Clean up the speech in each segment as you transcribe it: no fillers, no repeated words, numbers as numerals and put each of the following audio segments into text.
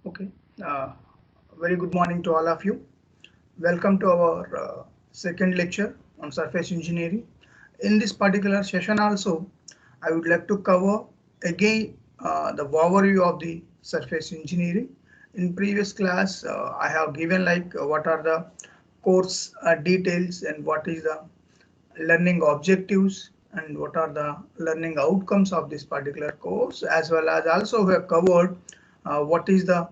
Okay, uh, very good morning to all of you. Welcome to our second lecture on surface engineering. In this particular session also, I would like to cover again the overview of the surface engineering. In previous class, I have given what are the course details and what is the learning objectives and what are the learning outcomes of this particular course, as well as also we have covered what is the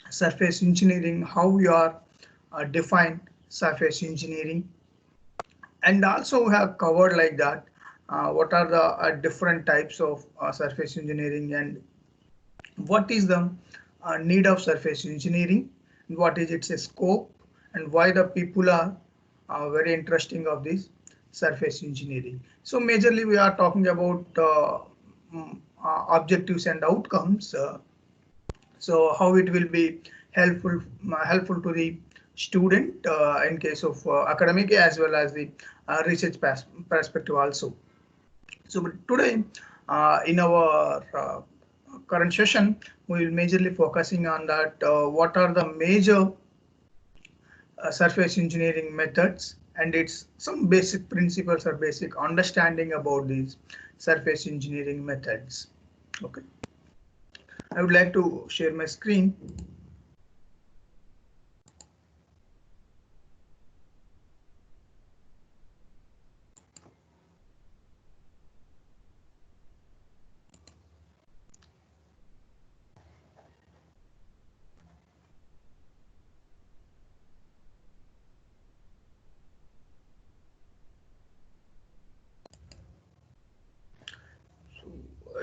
surface engineering, how we are define surface engineering, and also we have covered like that what are the different types of surface engineering and what is the need of surface engineering, what is its scope, and why the people are very interesting of this surface engineering. So majorly we are talking about objectives and outcomes. So how it will be helpful to the student in case of academic as well as the research perspective also. So today in our current session we will majorly focusing on that what are the major surface engineering methods and its some basic principles or basic understanding about these surface engineering methods. Okay, I would like to share my screen.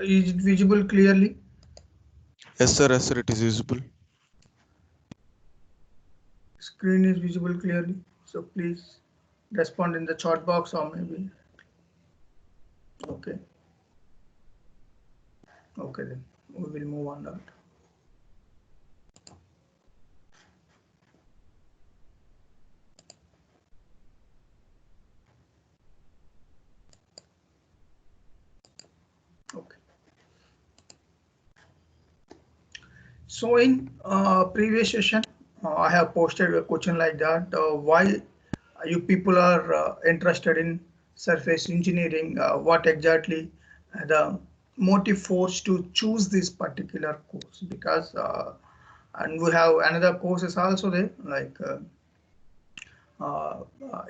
Is it visible clearly? Yes, sir, it is visible. Screen is visible clearly. So please respond in the chat box or maybe. Okay. Okay, then we will move on that. Okay. So in previous session, I have posted a question like that. Why you people are interested in surface engineering? What exactly the motive force to choose this particular course? Because and we have another courses also there like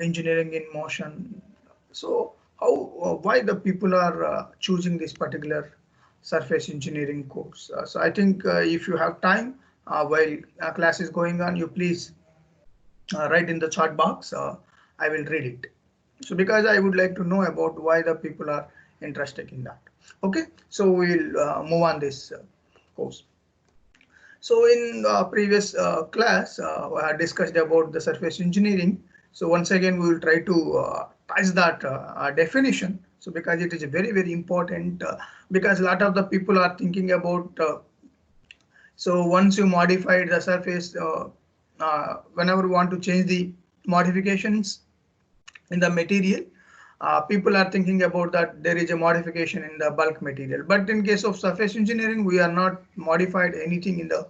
engineering in motion. So how why the people are choosing this particular surface engineering course? So I think if you have time while class is going on, you please write in the chat box. I will read it. So because I would like to know about why the people are interested in that. Okay, so we'll move on this course. So in previous class, I had discussed about the surface engineering. So once again, we will try to touch that definition. So because it is very, very important because a lot of the people are thinking about so once you modified the surface, whenever you want to change the modifications in the material, people are thinking about that there is a modification in the bulk material. But in case of surface engineering, we are not modified anything in the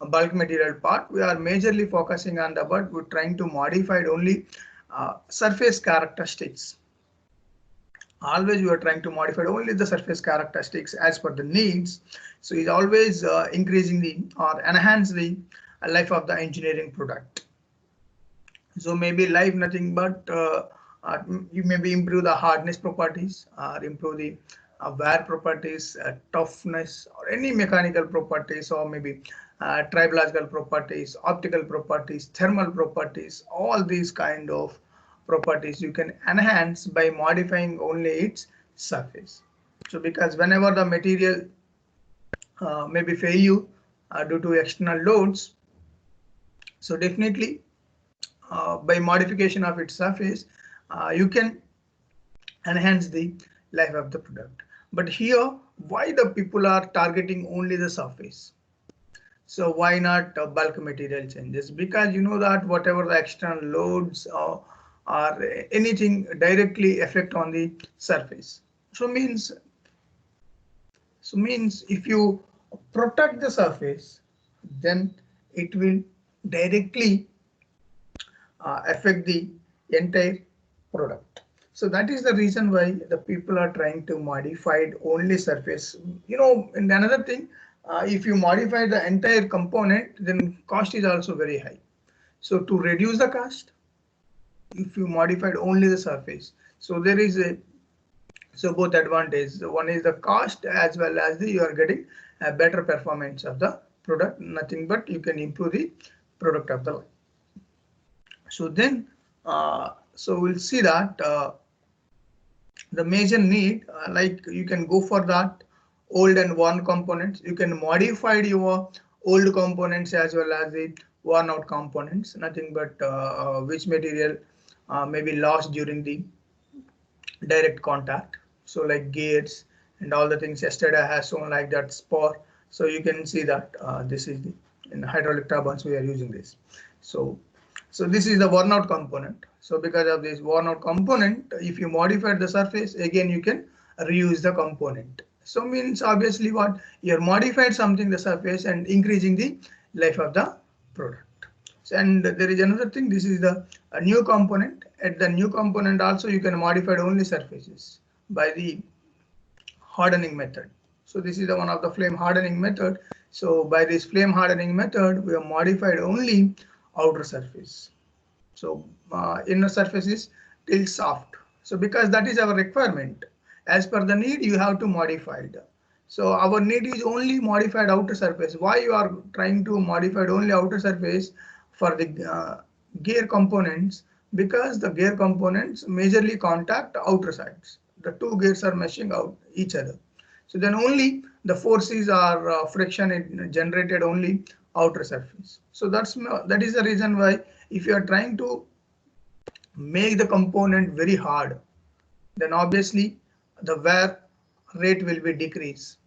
bulk material part. We are majorly focusing on the but we're trying to modify only surface characteristics. Always we are trying to modify only the surface characteristics as per the needs. So it's always increasing the or enhance the life of the engineering product. So maybe life nothing but you maybe improve the hardness properties or improve the wear properties, toughness, or any mechanical properties, or maybe tribological properties, optical properties, thermal properties. All these kind of properties you can enhance by modifying only its surface. So because whenever the material maybe failure due to external loads, so definitely by modification of its surface, you can enhance the life of the product. But here, why the people are targeting only the surface? So why not bulk material changes? Because you know that whatever the external loads or anything directly affect on the surface. So means if you protect the surface, then it will directly affect the entire product. So that is the reason why the people are trying to modify only surface. And another thing, if you modify the entire component, then cost is also very high. So to reduce the cost, if you modified only the surface, so there is a both advantages. One is the cost as well as you are getting a better performance of the product. Nothing but you can improve the product of the line. So then, so we'll see that the major need, like you can go for that old and worn components. You can modify your old components as well as the worn out components. Nothing but which material may be lost during the direct contact. So like gears and all the things. Yesterday I have shown like that spar. So you can see that this is the in hydraulic turbines we are using this. So this is the worn out component. So because of this worn out component, if you modify the surface, again you can reuse the component. So means obviously what you're modified something the surface and increasing the life of the product. And there is another thing. This is the new component. At the new component also you can modify only surfaces by the hardening method. So this is the one of the flame hardening method. So by this flame hardening method, we have modified only outer surface. So inner surface is still soft. So because that is our requirement, as per the need, you have to modify it. So our need is only modified outer surface. Why you are trying to modify only outer surface for the gear components? Because the gear components majorly contact outer sides. The two gears are meshing out each other. So then only the forces are friction generated only outer surface. So that is the reason why if you are trying to make the component very hard, then obviously the wear rate will be decreased.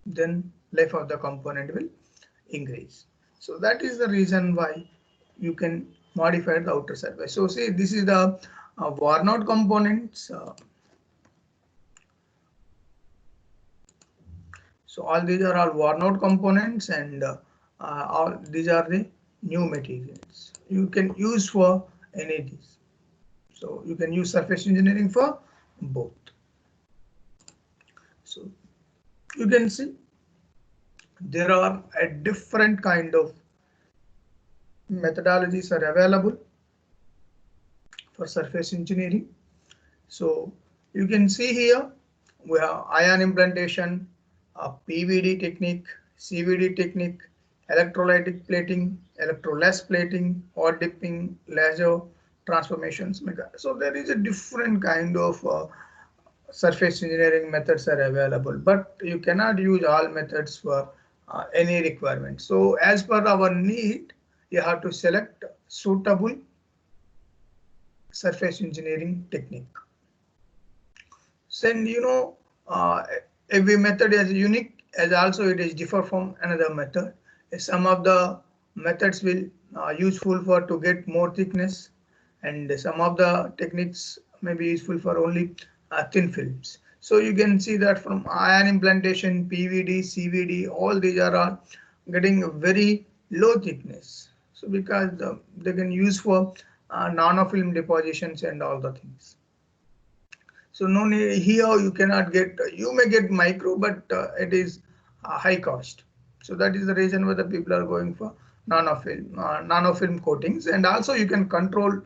Then life of the component will increase. So that is the reason why you can modify the outer surface. So see, this is the worn out components. So all these are all worn out components, and all these are the new materials you can use for any of these. So you can use surface engineering for both. So you can see there are a different kind of methodologies are available for surface engineering. So you can see here we have ion implantation, PVD technique, CVD technique, electrolytic plating, electroless plating, hot dipping, laser transformations. So there is a different kind of surface engineering methods are available, but you cannot use all methods for any requirement. So as per our need, you have to select suitable surface engineering technique. So every method is unique, as also it is differ from another method. Some of the methods will useful for to get more thickness, and some of the techniques may be useful for only thin films. So you can see that from ion implantation, PVD, CVD, all these are getting a very low thickness. So because they can use for nanofilm depositions and all the things. So no need here you cannot get, you may get micro, but it is high cost. So that is the reason why the people are going for nanofilm coatings, and also you can control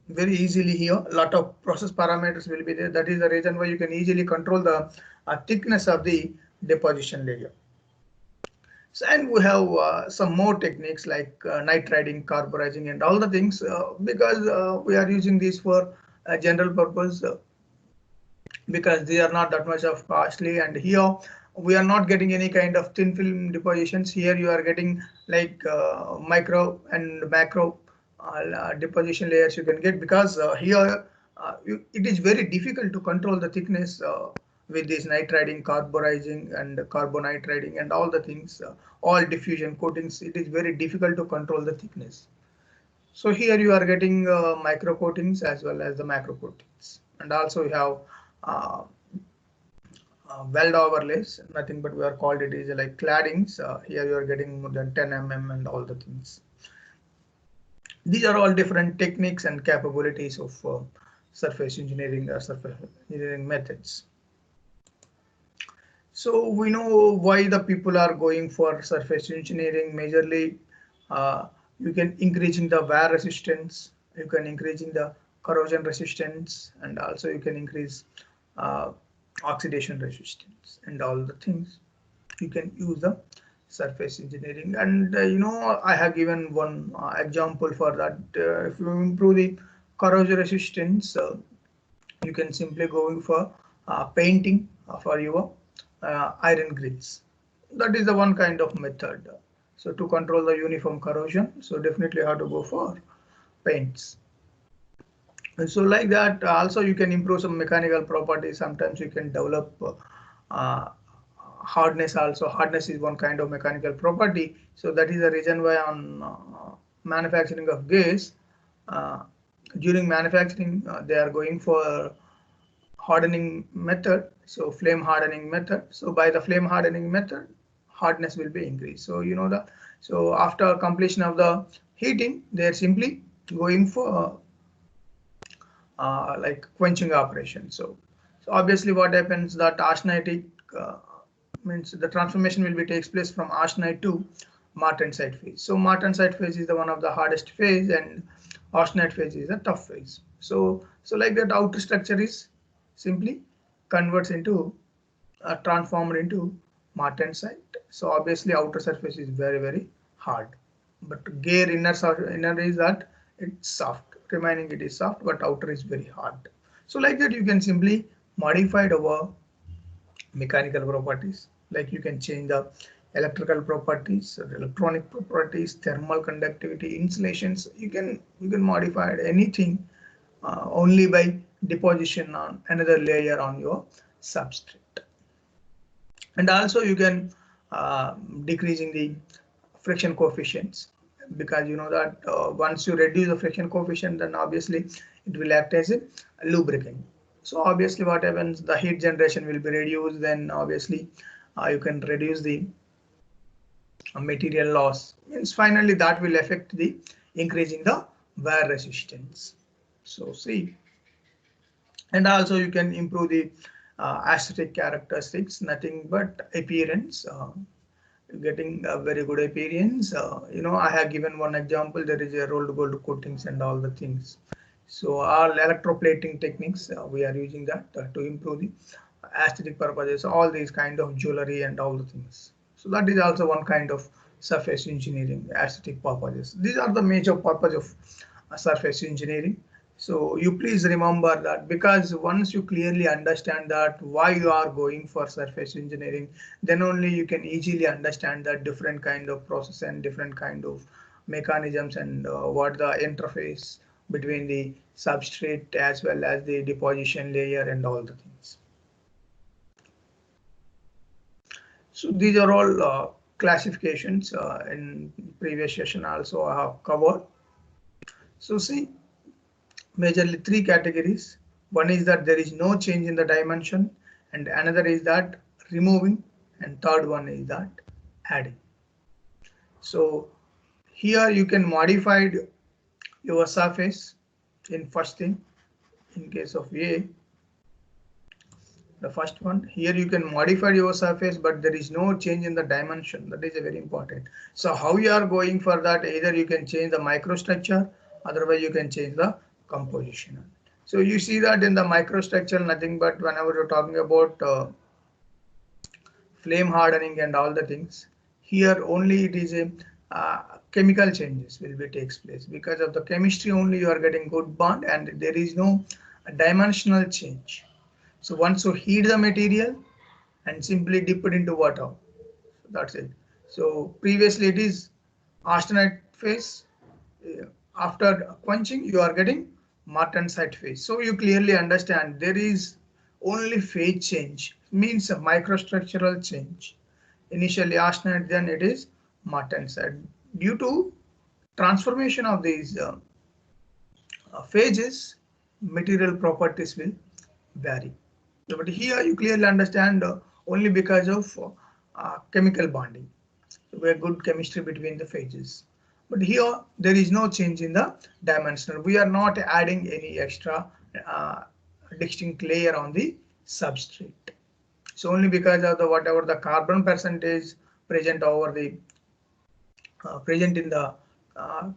very easily here. A lot of process parameters will be there. That is the reason why you can easily control the thickness of the deposition layer. So, and we have some more techniques like nitriding, carburizing, and all the things because we are using these for general purpose. Because they are not that much of costly, and here we are not getting any kind of thin film depositions. Here you are getting like micro and macro deposition layers you can get, because here it is very difficult to control the thickness with this nitriding, carburizing, and carbonitriding and all the things, all diffusion coatings. It is very difficult to control the thickness. So here you are getting micro coatings as well as the macro coatings, and also you have weld overlays, nothing but we are called it is like claddings. Here you are getting more than 10 mm and all the things. These are all different techniques and capabilities of surface engineering or surface engineering methods. So we know why the people are going for surface engineering. Majorly, you can increasing the wear resistance, you can increasing the corrosion resistance, and also you can increase uh, oxidation resistance and all the things. You can use the surface engineering, and I have given one example for that. If you improve the corrosion resistance, you can simply go for painting for your iron grills. That is the one kind of method. So to control the uniform corrosion, so definitely have to go for paints. And so like that, also you can improve some mechanical properties. Sometimes you can develop hardness also. Hardness is one kind of mechanical property. So that is the reason why on manufacturing of gas, uh, during manufacturing, they are going for hardening method, so flame hardening method. So by the flame hardening method, hardness will be increased. So you know that. So after completion of the heating, they are simply going for like quenching operation. So obviously what happens that austenitic means the transformation will be takes place from austenite to martensite phase. So martensite phase is the one of the hardest phase, and austenite phase is a tough phase. So like that, outer structure is simply converts into transformed into martensite. So obviously outer surface is very hard, but gear inner is that it's soft, remaining it is soft, but outer is very hard. So like that you can simply modify our mechanical properties, like you can change the electrical properties, electronic properties, thermal conductivity, insulations. You can modify anything only by deposition on another layer on your substrate. And also you can decreasing the friction coefficients, because you know that once you reduce the friction coefficient, then obviously it will act as a lubricant. So obviously what happens, the heat generation will be reduced, then obviously you can reduce the material loss, means finally that will affect the increasing the wear resistance. So see, and also you can improve the aesthetic characteristics, nothing but appearance, getting a very good appearance. I have given one example. There is a rolled gold coatings and all the things. So all electroplating techniques, we are using that to improve the aesthetic purposes, all these kind of jewelry and all the things. So that is also one kind of surface engineering, aesthetic purposes. These are the major purpose of surface engineering. So you please remember that, because once you clearly understand that why you are going for surface engineering, then only you can easily understand that different kind of process and different kind of mechanisms, and what the interface between the substrate as well as the deposition layer and all the things. So these are all classifications in previous session also I have covered. So see, majorly three categories. One is that there is no change in the dimension, and another is that removing, and third one is that adding. So here you can modify your surface in first thing. In case of A, the first one, here you can modify your surface, but there is no change in the dimension. That is a very important. So how you are going for that, either you can change the microstructure, otherwise you can change the composition. So you see that in the microstructure, nothing but whenever you're talking about flame hardening and all the things, here only it is a chemical changes will be takes place. Because of the chemistry only you are getting good bond, and there is no dimensional change. So once you heat the material and simply dip it into water, that's it. So previously it is austenite phase. After quenching, you are getting martensite phase. So you clearly understand there is only phase change, means a microstructural change. Initially austenite, then it is martensite. Due to transformation of these phases, material properties will vary. But here you clearly understand only because of chemical bonding. So we have good chemistry between the phases. But here there is no change in the dimensional. We are not adding any extra uh, distinct layer on the substrate. So only because of the whatever the carbon percentage present over the present in the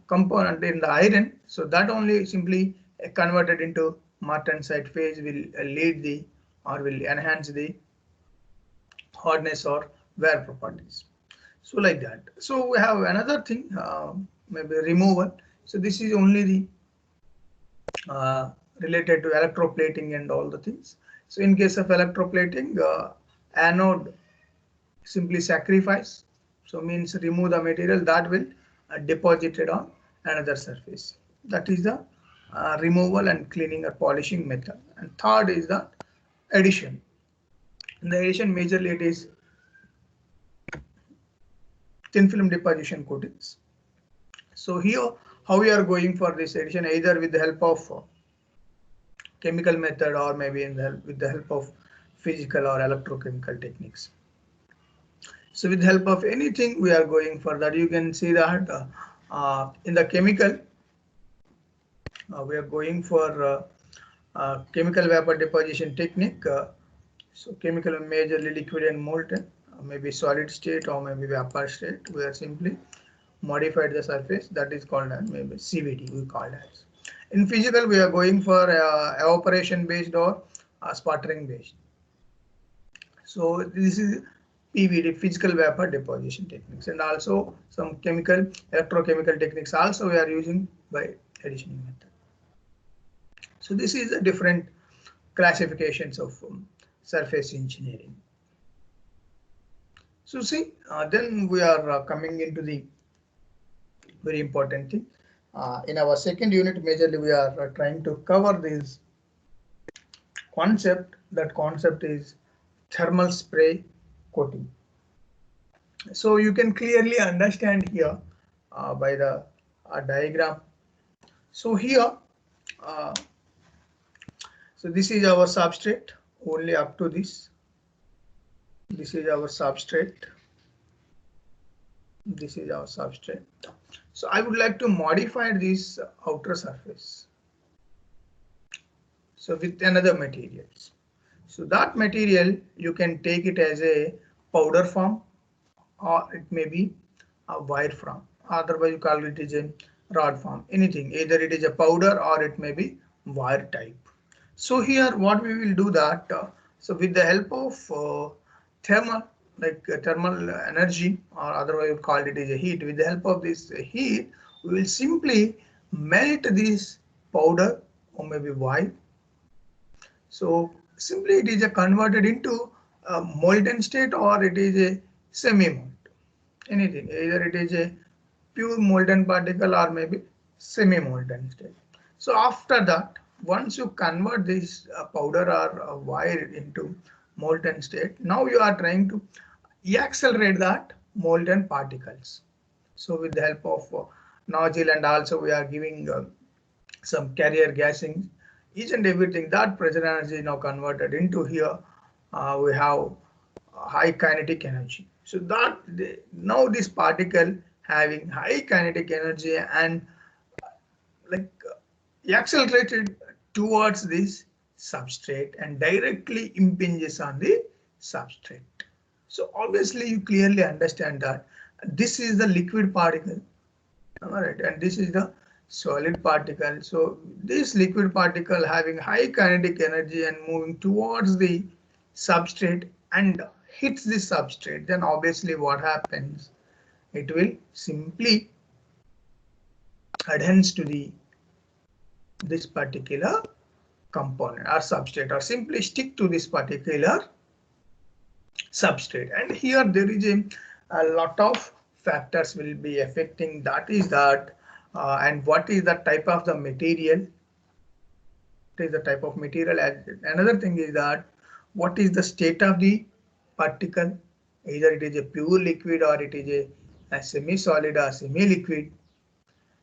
component in the iron, so that only simply converted into martensite phase will lead the or will enhance the hardness or wear properties. So like that. So we have another thing, maybe removal. So this is only the related to electroplating and all the things. So in case of electroplating, anode simply sacrifice, so means remove the material that will deposited on another surface. That is the removal and cleaning or polishing method. And third is the addition. In the addition, majorly it is thin film deposition coatings. So here how we are going for this addition, either with the help of chemical method or maybe with the help of physical or electrochemical techniques. So with the help of anything we are going for that. You can see that in the chemical we are going for chemical vapor deposition technique. So chemical majorly liquid and molten, maybe solid state or maybe vapor state. We are simply modified the surface, that is called as maybe CVD we call as. In physical we are going for evaporation based or sputtering based. So this is PVD, physical vapor deposition techniques, and also some chemical electrochemical techniques also we are using by additioning method. So this is a different classifications of surface engineering. So see, then we are coming into the very important thing. In our second unit, majorly we are trying to cover this concept. That concept is thermal spray coating. So you can clearly understand here by the diagram. So here, so this is our substrate only up to this. This is our substrate. This is our substrate. So I would like to modify this outer surface. So with another materials. So that material you can take it as a powder form, or it may be a wire form. Otherwise you call it is a rod form. Anything, either it is a powder or it may be wire type. So here what we will do that. So with the help of thermal, like thermal energy, or otherwise you call it as a heat. With the help of this heat, we will simply melt this powder or maybe wire. So simply it is a converted into a molten state or it is a semi-molten. Anything, either it is a pure molten particle or maybe semi-molten state. So after that, once you convert this powder or wire into molten state, now you are trying to accelerate that molten particles. So with the help of nozzle, and also we are giving some carrier gassing, each and everything, that pressure energy is now converted into here. We have high kinetic energy. So that now this particle having high kinetic energy and like accelerated towards this substrate and directly impinges on the substrate. So obviously you clearly understand that this is the liquid particle, all right, and this is the solid particle. So this liquid particle having high kinetic energy and moving towards the substrate and hits the substrate, then obviously what happens? It will simply adheres to this particular component or substrate, or simply stick to this particular substrate. And here there is a lot of factors will be affecting, that is that and what is the type of the material. It is the type of material. Another thing is that what is the state of the particle, either it is a pure liquid or it is a semi-solid or semi-liquid,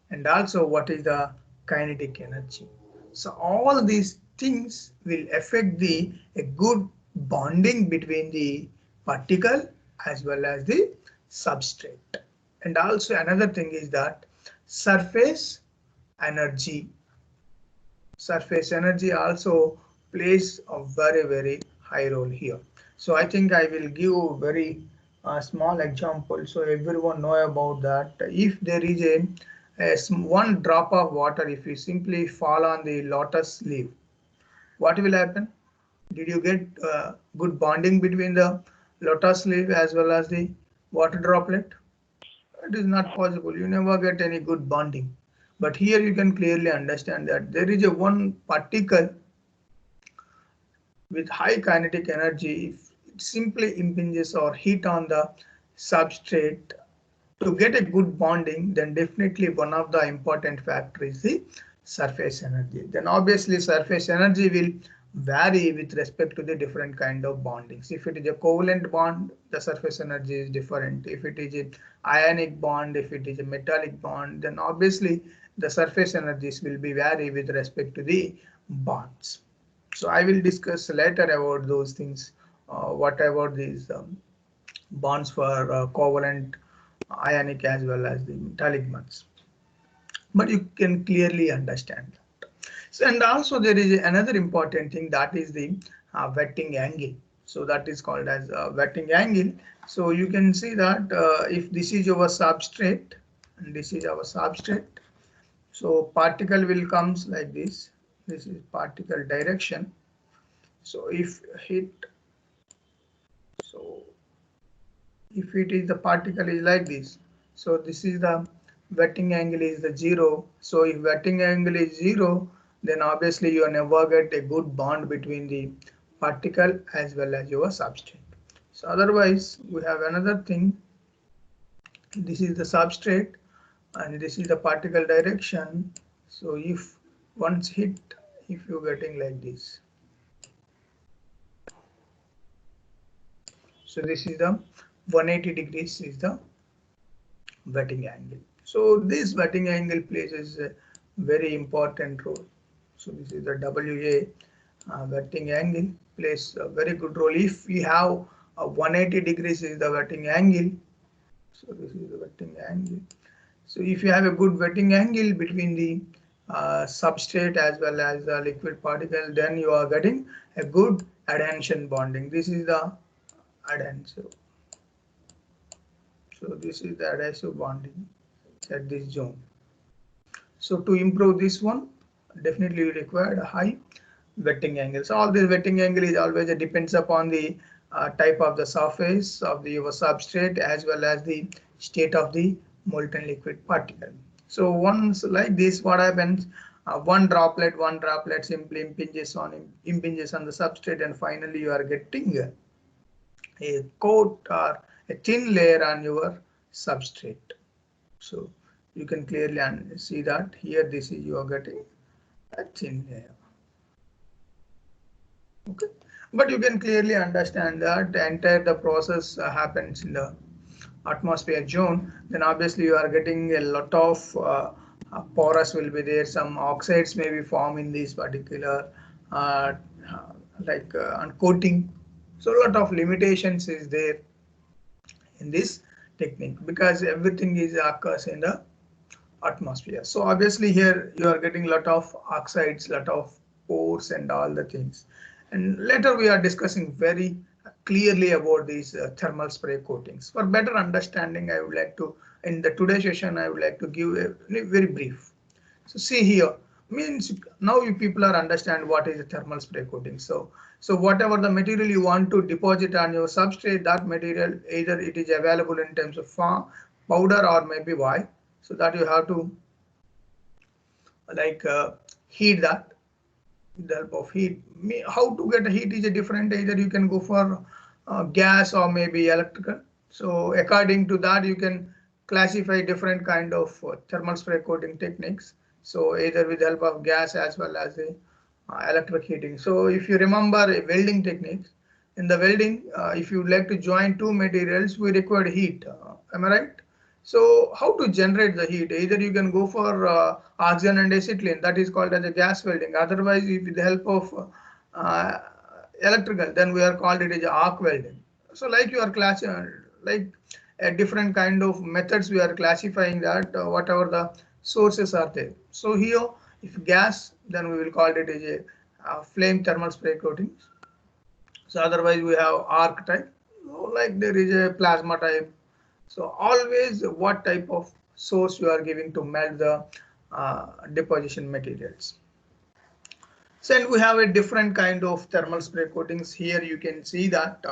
and also what is the kinetic energy. So all these things will affect the a good bonding between the particle as well as the substrate. And also another thing is that surface energy. Surface energy also plays a very high role here. So I think I will give a very small example so everyone know about that. If there is one drop of water, if you simply fall on the lotus leaf, what will happen? Did you get good bonding between the lotus leaf as well as the water droplet? It is not possible. You never get any good bonding. But here you can clearly understand that there is a one particle with high kinetic energy. If it simply impinges or hit on the substrate to get a good bonding, then definitely one of the important factors is the surface energy. Then obviously surface energy will vary with respect to the different kind of bondings. If it is a covalent bond, the surface energy is different. If it is an ionic bond, if it is a metallic bond, then obviously the surface energies will be vary with respect to the bonds. So I will discuss later about those things. What about these bonds for covalent, ionic as well as the metallic bonds? But you can clearly understand that. So, and also there is another important thing, that is the wetting angle. So that is called as wetting angle. So you can see that if this is our substrate and this is our substrate, so particle will comes like this. This is particle direction. So if hit, so if it is the particle is like this, so this is the wetting angle is the 0. So if wetting angle is 0, then obviously you never get a good bond between the particle as well as your substrate. So otherwise we have another thing. This is the substrate and this is the particle direction. So if once hit, if you're getting like this, so this is the 180 degrees is the wetting angle. So this wetting angle plays a very important role. So this is the WA wetting angle plays a very good role. If we have a 180 degrees is the wetting angle. So this is the wetting angle. So if you have a good wetting angle between the substrate as well as the liquid particle, then you are getting a good adhesion bonding. This is the adhesive. So this is the adhesive bonding at this zone. So to improve this one, definitely you require a high wetting angle. So all this wetting angle is always depends upon the type of the surface of your substrate as well as the state of the molten liquid particle. So once like this, what happens? One droplet simply impinges on the substrate, and finally you are getting a coat or a thin layer on your substrate. So you can clearly see that here this is you are getting a thin layer. Okay, but you can clearly understand that the entire the process happens in the atmosphere zone. Then obviously you are getting a lot of porous will be there. Some oxides may be formed in this particular coating. So a lot of limitations is there in this technique because everything is occurs in the atmosphere. So obviously here you are getting a lot of oxides, lot of pores and all the things. And later we are discussing very clearly about these thermal spray coatings. For better understanding, I would like to, in the today's session, I would like to give a very brief. So see here, means now you people are understand what is a thermal spray coating. So whatever the material you want to deposit on your substrate, that material either it is available in terms of powder or maybe white. So that you have to heat that. The help of heat. How to get a heat is a different. Either you can go for gas or maybe electrical. So according to that, you can classify different kind of thermal spray coating techniques. So either with the help of gas as well as the electric heating. So if you remember a welding technique, in the welding, if you would like to join two materials, we require heat. Am I right? So how to generate the heat? Either you can go for oxygen and acetylene, that is called as a gas welding. Otherwise, if with the help of uh, electrical, then we are called it as arc welding. So like you are class like a different kind of methods we are classifying that whatever the sources are there. So here, if gas, then we will call it as a flame thermal spray coating. So otherwise we have arc type, so like there is a plasma type. So always what type of source you are giving to melt the deposition materials. So and we have a different kind of thermal spray coatings. Here you can see that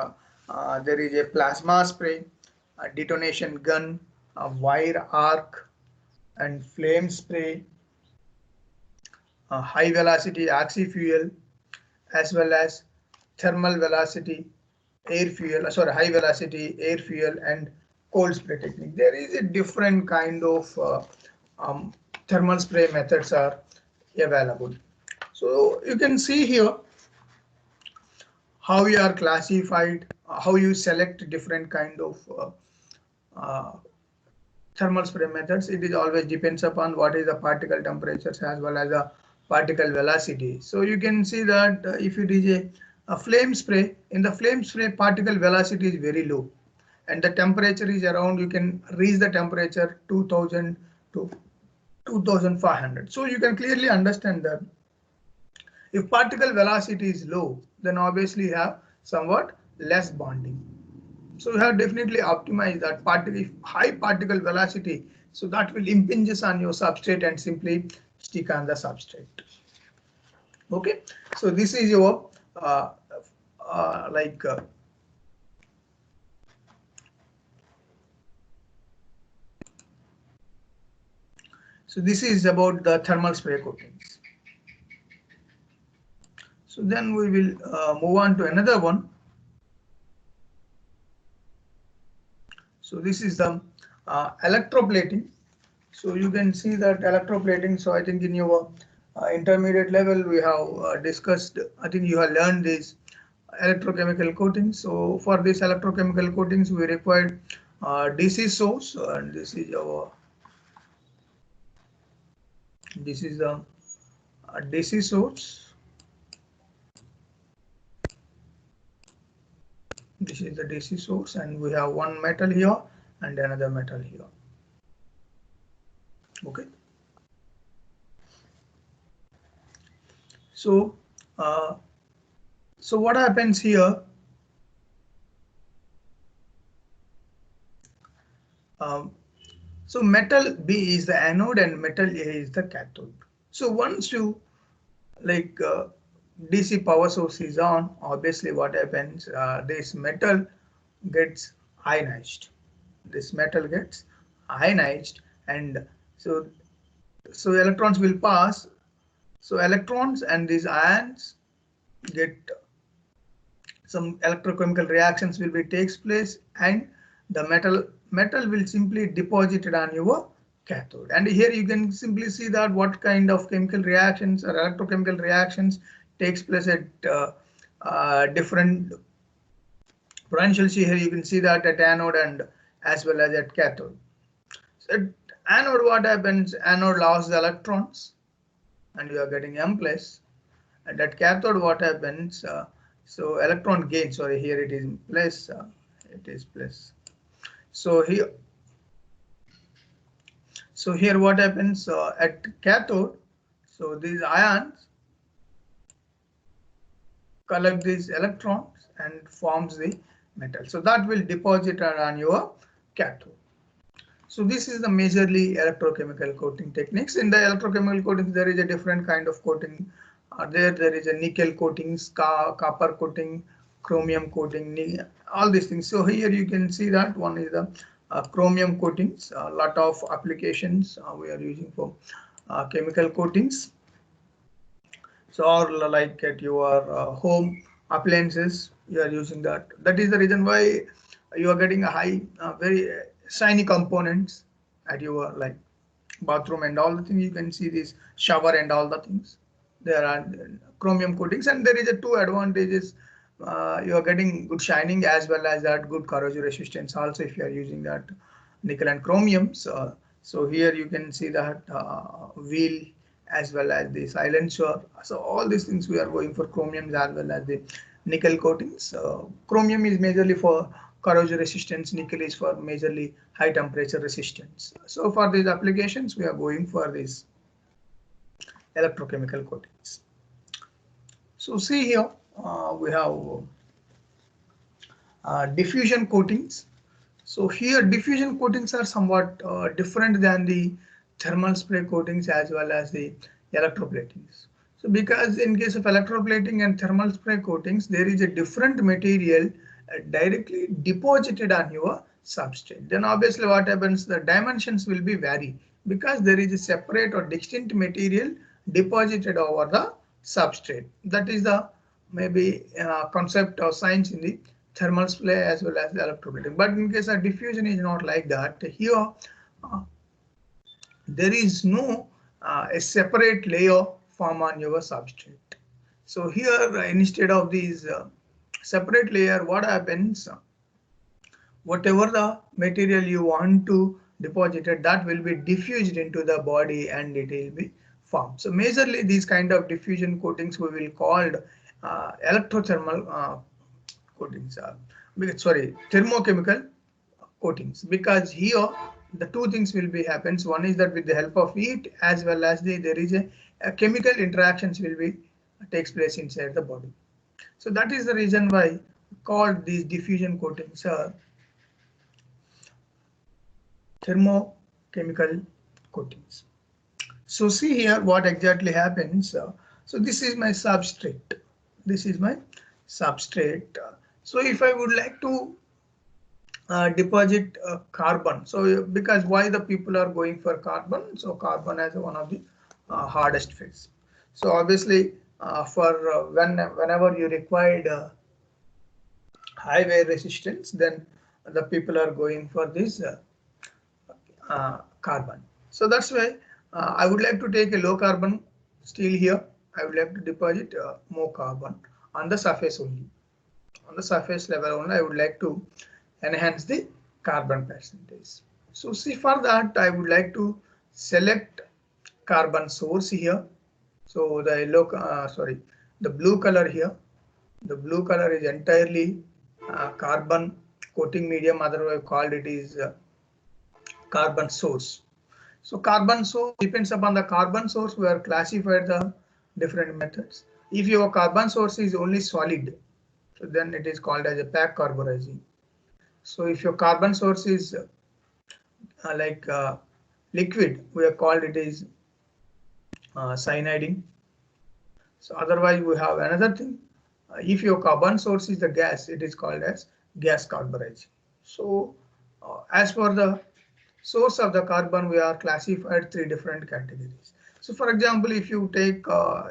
there is a plasma spray, a detonation gun, a wire arc, and flame spray, a high velocity oxy fuel, as well as thermal velocity air fuel, sorry, high velocity air fuel and cold spray technique. There is a different kind of thermal spray methods are available. So you can see here how you are classified, how you select different kind of uh, thermal spray methods. It is always depends upon what is the particle temperatures as well as the particle velocity. So you can see that if it is a flame spray, in the flame spray particle velocity is very low and the temperature is around, you can reach the temperature 2000 to 2500. So you can clearly understand that if particle velocity is low, then obviously you have somewhat less bonding. So you have definitely optimized that particle, high particle velocity, so that will impinges on your substrate and simply stick on the substrate. Okay, so this is your so this is about the thermal spray coatings. So then we will move on to another one. So this is the electroplating. So you can see that electroplating. So I think in your intermediate level we have discussed, I think you have learned this electrochemical coatings. So for this electrochemical coatings we require DC source, and this is our the DC source. This is the DC source and we have one metal here and another metal here. Okay. So so what happens here? So metal B is the anode and metal A is the cathode. So once you like DC power source is on, obviously what happens, this metal gets ionized. This metal gets ionized, and so electrons will pass. So electrons and these ions get some electrochemical reactions will be takes place, and the metal will simply deposit it on your cathode. And here you can simply see that what kind of chemical reactions or electrochemical reactions takes place at different potentials. Here you can see that at anode and as well as at cathode. So at anode what happens? Anode lost the electrons and you are getting M plus. And at cathode what happens? So electron gain, sorry, here it is plus, it is plus. So here what happens at cathode? So these ions collect these electrons and forms the metal. So that will deposit on your cathode. So this is the majorly electrochemical coating techniques. In the electrochemical coatings, there is a different kind of coating. There is a nickel coatings, copper coating, chromium coating, all these things. So here you can see that one is the chromium coatings. A lot of applications we are using for chemical coatings. So or like at your home appliances, you are using that. That is the reason why you are getting a high, very shiny components at your like bathroom and all the things. You can see this shower and all the things. There are chromium coatings, and there is a two advantages. You are getting good shining as well as that good corrosion resistance also if you are using that nickel and chromium. So here you can see that wheel as well as the silencer. So all these things we are going for chromium as well as the nickel coatings. Chromium is majorly for corrosion resistance, nickel is for majorly high temperature resistance. So for these applications we are going for these electrochemical coatings. So see here we have diffusion coatings. So here diffusion coatings are somewhat different than the thermal spray coatings as well as the electroplatings. So because in case of electroplating and thermal spray coatings, there is a different material directly deposited on your substrate. Then obviously what happens, the dimensions will be vary because there is a separate or distinct material deposited over the substrate. That is the maybe concept or science in the thermal spray as well as the electroplating. But in case of diffusion is not like that. Here there is no a separate layer form on your substrate. So here instead of these separate layer, what happens, whatever the material you want to deposit it, that will be diffused into the body and it will be formed. So majorly these kind of diffusion coatings we will called electrothermal coatings, sorry, thermochemical coatings, because here the two things will be happens. One is that with the help of heat as well as there is a chemical interactions will be takes place inside the body. So that is the reason why called these diffusion coatings are thermochemical coatings. So see here what exactly happens. So this is my substrate. This is my substrate. So if I would like to deposit carbon. So because why the people are going for carbon? So carbon as one of the hardest phase. So obviously for whenever you required high wear resistance, then the people are going for this carbon. So that's why I would like to take a low carbon steel here. I would like to deposit more carbon on the surface only. On the surface level only, I would like to enhance the carbon percentage. So see, for that I would like to select carbon source here. So the yellow, the blue color here. The blue color is entirely carbon coating medium, otherwise called it is carbon source. So carbon source depends upon the carbon source. We are classified the different methods. If your carbon source is only solid, so then it is called as a packed carburizing. So if your carbon source is liquid, we have called it is cyaniding. So otherwise we have another thing. If your carbon source is the gas, it is called as gas carburizing. So as for the source of the carbon, we are classified three different categories. So for example, if you take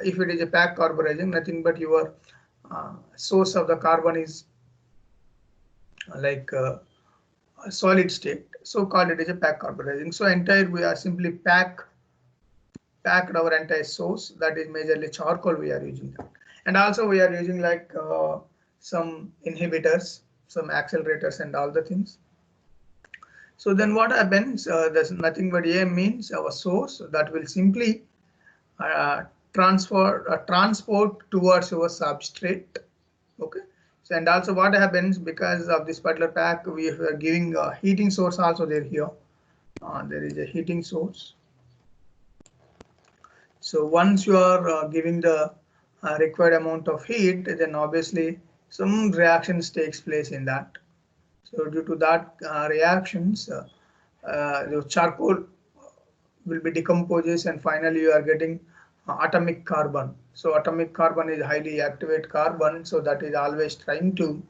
if it is a packed carburizing, nothing but your source of the carbon is like a solid state, so called it is a packed carburizing. So entire we are simply packed our entire source, that is majorly charcoal we are using that. And also we are using like some inhibitors, some accelerators and all the things. So then what happens, there's nothing but A means our source that will simply transport towards your substrate. Okay. So and also what happens, because of this particular pack, we are giving a heating source also there here. There is a heating source. So once you are giving the required amount of heat, then obviously some reactions takes place in that. So due to that reactions, the charcoal will be decomposed and finally you are getting atomic carbon. So atomic carbon is highly activated carbon, so that is always trying to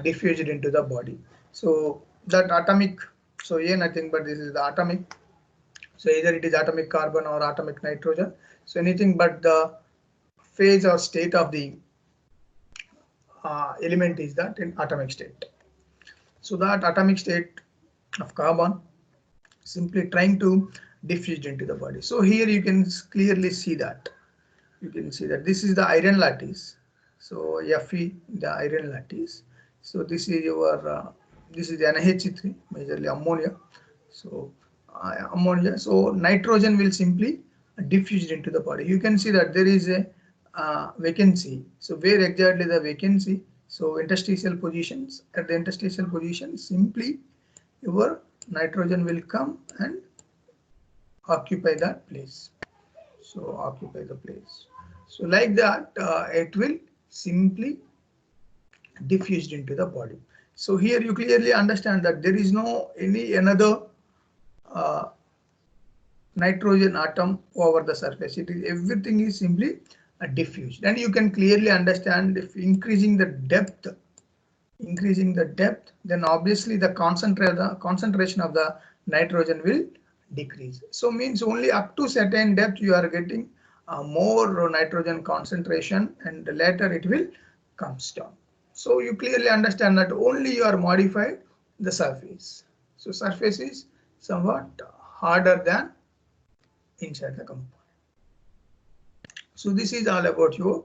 diffuse it into the body. So that atomic, so yeah, nothing but this is the atomic. So either it is atomic carbon or atomic nitrogen. So anything but the phase or state of the element is that in atomic state. So that atomic state of carbon simply trying to diffuse into the body. So here you can clearly see that. You can see that this is the iron lattice. So Fe, the iron lattice. So this is your this is NH3, majorly ammonia. So ammonia, so nitrogen will simply diffuse into the body. You can see that there is a vacancy. So where exactly the vacancy? So interstitial positions, at the interstitial position, simply your nitrogen will come and occupy that place. So occupy the place. So like that, it will simply diffused into the body. So here you clearly understand that there is no any another uh, nitrogen atom over the surface. It is everything is simply diffused, and you can clearly understand if increasing the depth, then obviously the concentration of the nitrogen will decrease. So means only up to certain depth you are getting more nitrogen concentration, and later it will comes down. So you clearly understand that only you are modified the surface. So surface is somewhat harder than inside the component. So this is all about your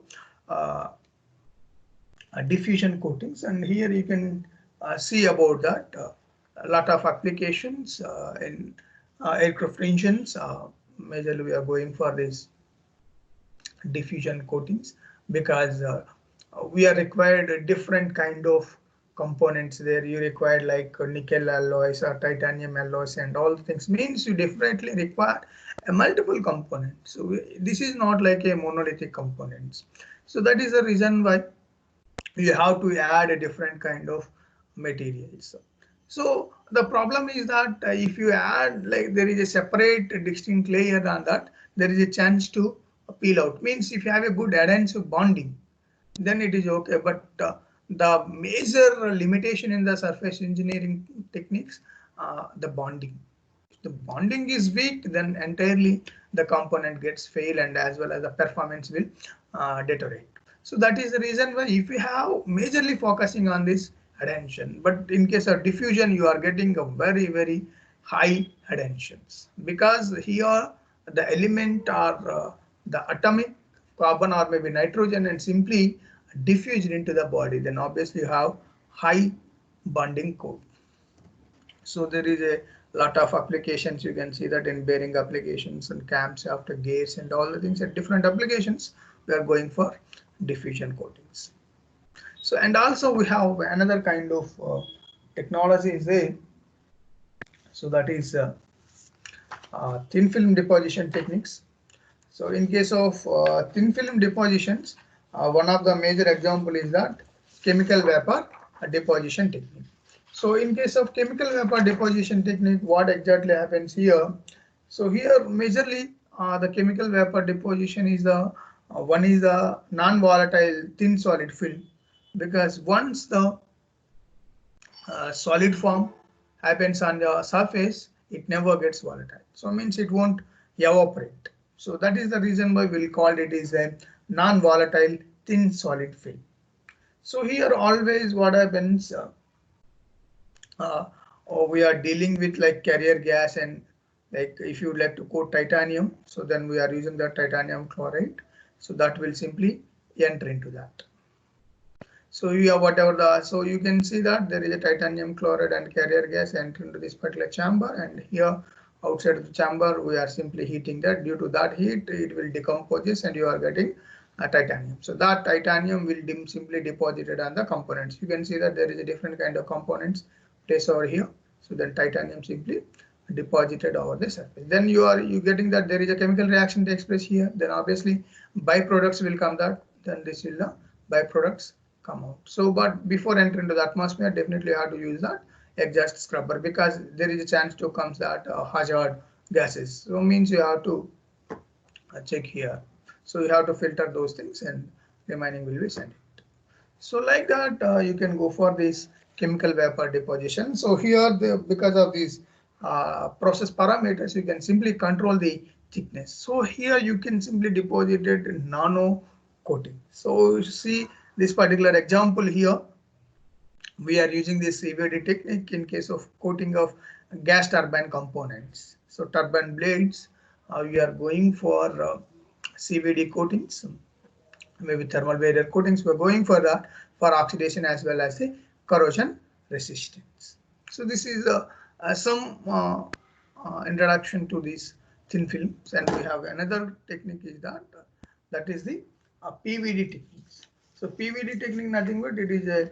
diffusion coatings, and here you can see about that a lot of applications in aircraft engines. Majorly we are going for this diffusion coatings because we are required a different kind of components there. You require like nickel alloys or titanium alloys and all things, means you definitely require a multiple components. So this is not like a monolithic components. So that is the reason why you have to add a different kind of materials. So the problem is that if you add, like, there is a separate distinct layer on that, there is a chance to peel out. Means if you have a good adhesive bonding, then it is okay. But the major limitation in the surface engineering techniques, the bonding. If the bonding is weak, then entirely the component gets fail, and as well as the performance will deteriorate. So that is the reason why if you have majorly focusing on this adhesion, but in case of diffusion, you are getting a very high adhesions, because here the element are the atomic carbon or maybe nitrogen and simply diffused into the body. Then obviously you have high bonding code. So there is a lot of applications. You can see that in bearing applications and camshaft gears and all the things at different applications, we are going for diffusion coatings. So, and also we have another kind of technology is there. So that is thin film deposition techniques. So in case of thin film depositions, one of the major example is that chemical vapor deposition technique. So in case of chemical vapor deposition technique, what exactly happens here? So here majorly the chemical vapor deposition is the one is the non-volatile thin solid film, because once the solid form happens on the surface, it never gets volatile. So means it won't evaporate. So that is the reason why we'll call it is a non-volatile thin solid film. So here always what happens, we are dealing with like carrier gas, and like if you like to coat titanium, so then we are using the titanium chloride. So that will simply enter into that. So you have whatever the, so you can see that there is a titanium chloride and carrier gas enter into this particular chamber, and here outside of the chamber we are simply heating that. Due to that heat, it will decompose and you are getting a titanium. So that titanium will simply deposited on the components. You can see that there is a different kind of components placed over here. So then titanium simply deposited over the surface. Then you getting that there is a chemical reaction takes place here. Then obviously byproducts will come that. Then this is the byproducts come out. So but before entering into the atmosphere, definitely you have to use that exhaust scrubber, because there is a chance to comes that hazard gases. So means you have to check here. So you have to filter those things, and remaining will be sent. So like that, you can go for this chemical vapor deposition. So here, because of these process parameters, you can simply control the thickness. So here you can simply deposit it in nano coating. So you see this particular example here, we are using this CVD technique in case of coating of gas turbine components. So turbine blades, we are going for CVD coatings, maybe thermal barrier coatings. We're going for that for oxidation as well as the corrosion resistance. So this is some introduction to these thin films, and we have another technique is that is the PVD techniques. So PVD technique, nothing but it is a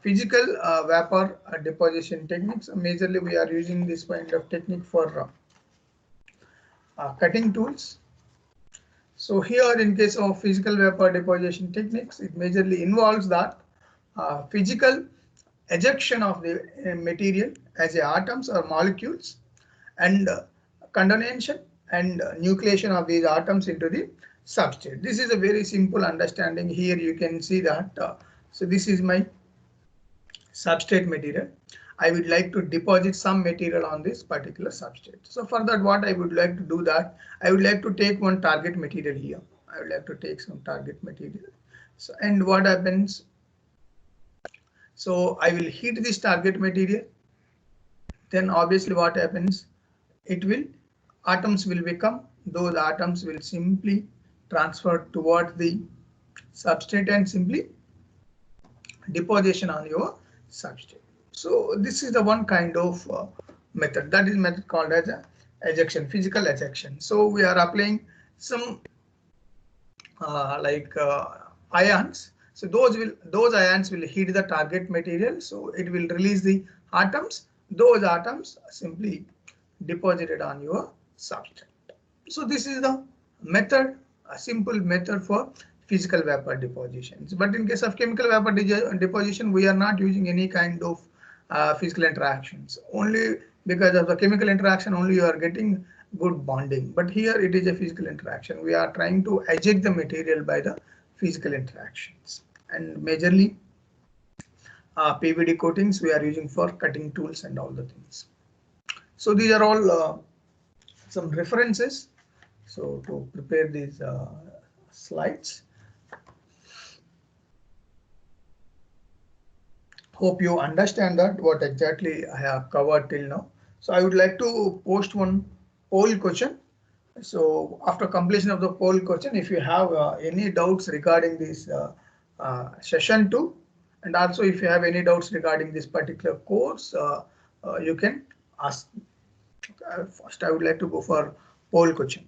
physical vapor deposition techniques. Majorly we are using this kind of technique for cutting tools. So here in case of physical vapor deposition techniques, it majorly involves that physical ejection of the material as atoms or molecules, and condensation and nucleation of these atoms into the substrate. This is a very simple understanding. Here you can see that. So this is my substrate material. I would like to deposit some material on this particular substrate. So for that, what I would like to do that, I would like to take one target material here. I would like to take some target material. So, and what happens? So I will heat this target material. Then obviously what happens? It will, atoms will become, those atoms will simply transfer towards the substrate and simply deposition on your substrate. So this is the one kind of method, that is method called as a ejection, physical ejection. So we are applying some ions. So those ions will heat the target material. So it will release the atoms. Those atoms simply deposited on your substrate. So this is the method, a simple method for physical vapor depositions. But in case of chemical vapor deposition, we are not using any kind of physical interactions. Only because of the chemical interaction, only you are getting good bonding. But here it is a physical interaction. We are trying to eject the material by the physical interactions. And majorly PVD coatings we are using for cutting tools and all the things. So these are all some references. So to prepare these slides, hope you understand that what exactly I have covered till now. So I would like to post one poll question. So after completion of the poll question, if you have any doubts regarding this session 2, and also if you have any doubts regarding this particular course, you can ask. First, I would like to go for poll question.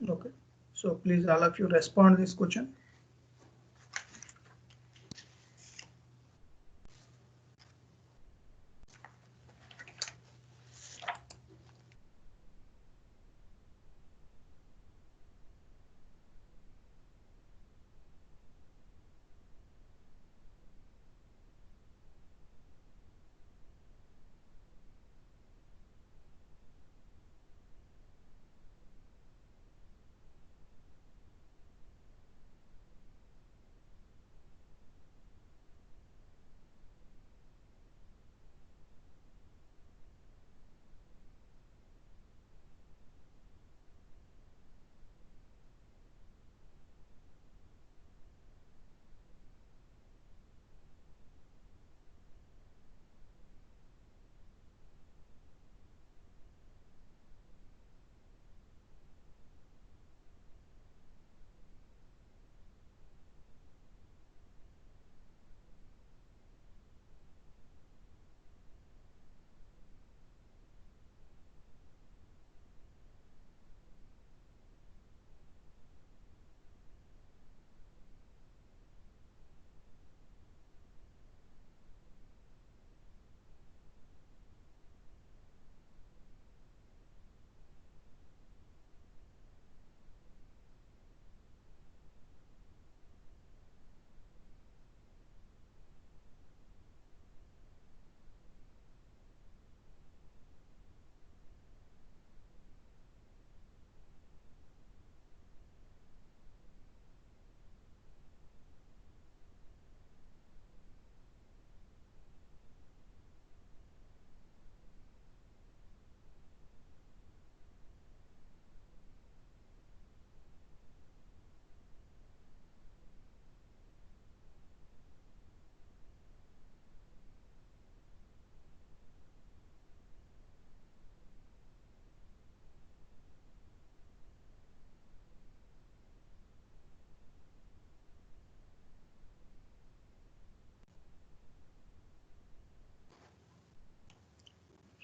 Okay, so please all of you respond this question.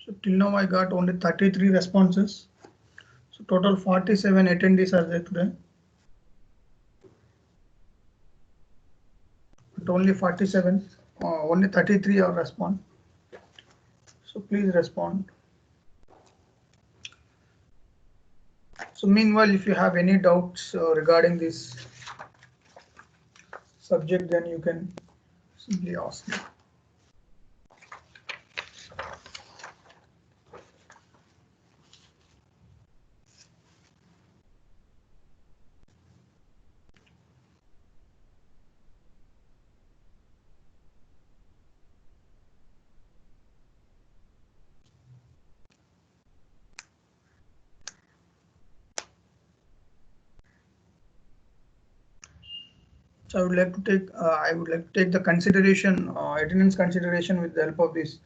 So till now I got only 33 responses. So total 47 attendees are there today, but only 47, only 33 are respond. So please respond. So meanwhile, if you have any doubts regarding this subject, then you can simply ask me. So I would like to take the consideration, attendance consideration with the help of these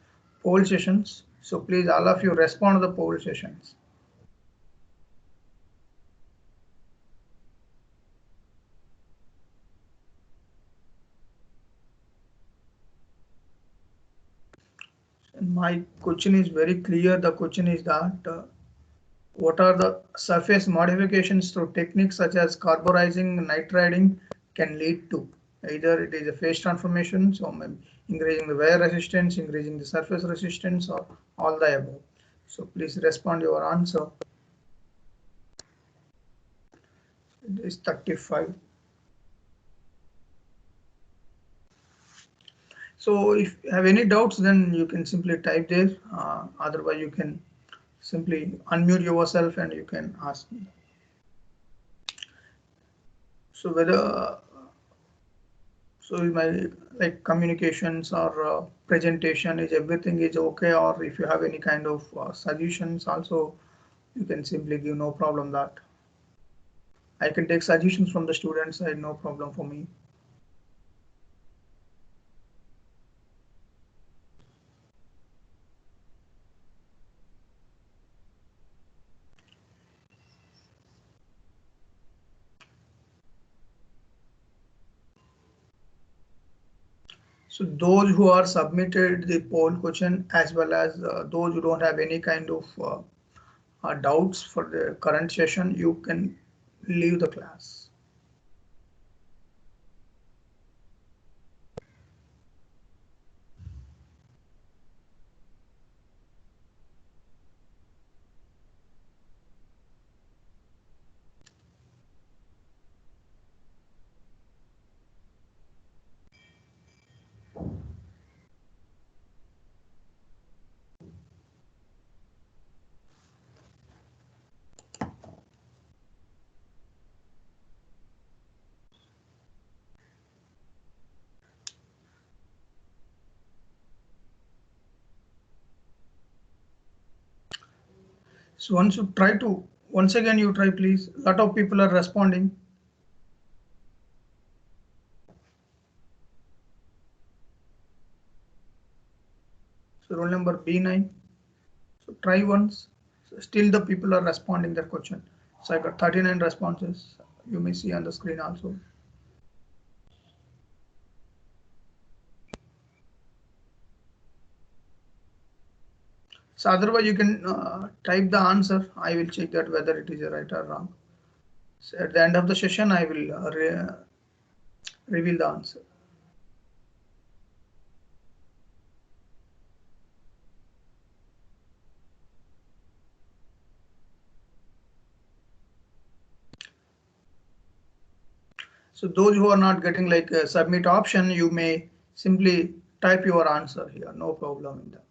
poll sessions. So please, all of you respond to the poll sessions. And my question is very clear. The question is that what are the surface modifications through techniques such as carburizing, nitriding can lead to? Either it is a phase transformation, so increasing the wear resistance, increasing the surface resistance, or all the above. So please respond your answer. It is 35. So if you have any doubts, then you can simply type there. Otherwise, you can simply unmute yourself and you can ask me. So whether my like communications or presentation is everything is okay, or if you have any kind of suggestions also, you can simply give, no problem that. I can take suggestions from the students side, no problem for me. So those who are submitted the poll question, as well as those who don't have any kind of doubts for the current session, you can leave the class. So once again you try please. A lot of people are responding. So roll number B9. So try once. So still the people are responding that question. So I got 39 responses. You may see on the screen also. So otherwise you can type the answer. I will check that whether it is right or wrong. So at the end of the session, I will reveal the answer. So those who are not getting like a submit option, you may simply type your answer here. No problem in that.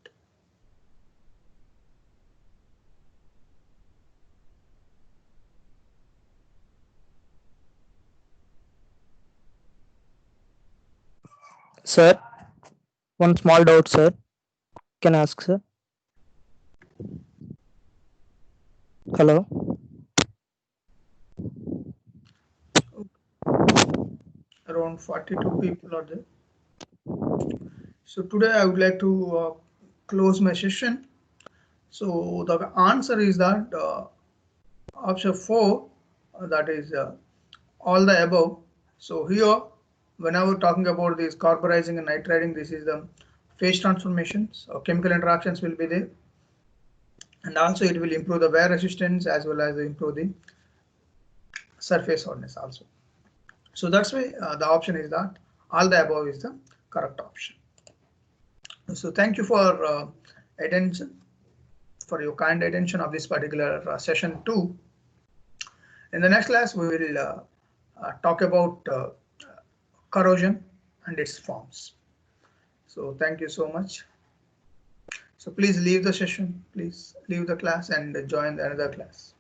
Sir, one small doubt, sir. Can I ask, sir? Hello? Around 42 people are there. So today I would like to close my session. So the answer is that option 4, that is all the above. So here, whenever talking about this carburizing and nitriding, this is the phase transformations or chemical interactions will be there. And also it will improve the wear resistance as well as improve the surface hardness also. So that's why the option is that all the above is the correct option. So thank you for attention, for your kind attention of this particular session 2. In the next class, we will talk about corrosion and its forms. So thank you so much. So please leave the session, please leave the class and join another class.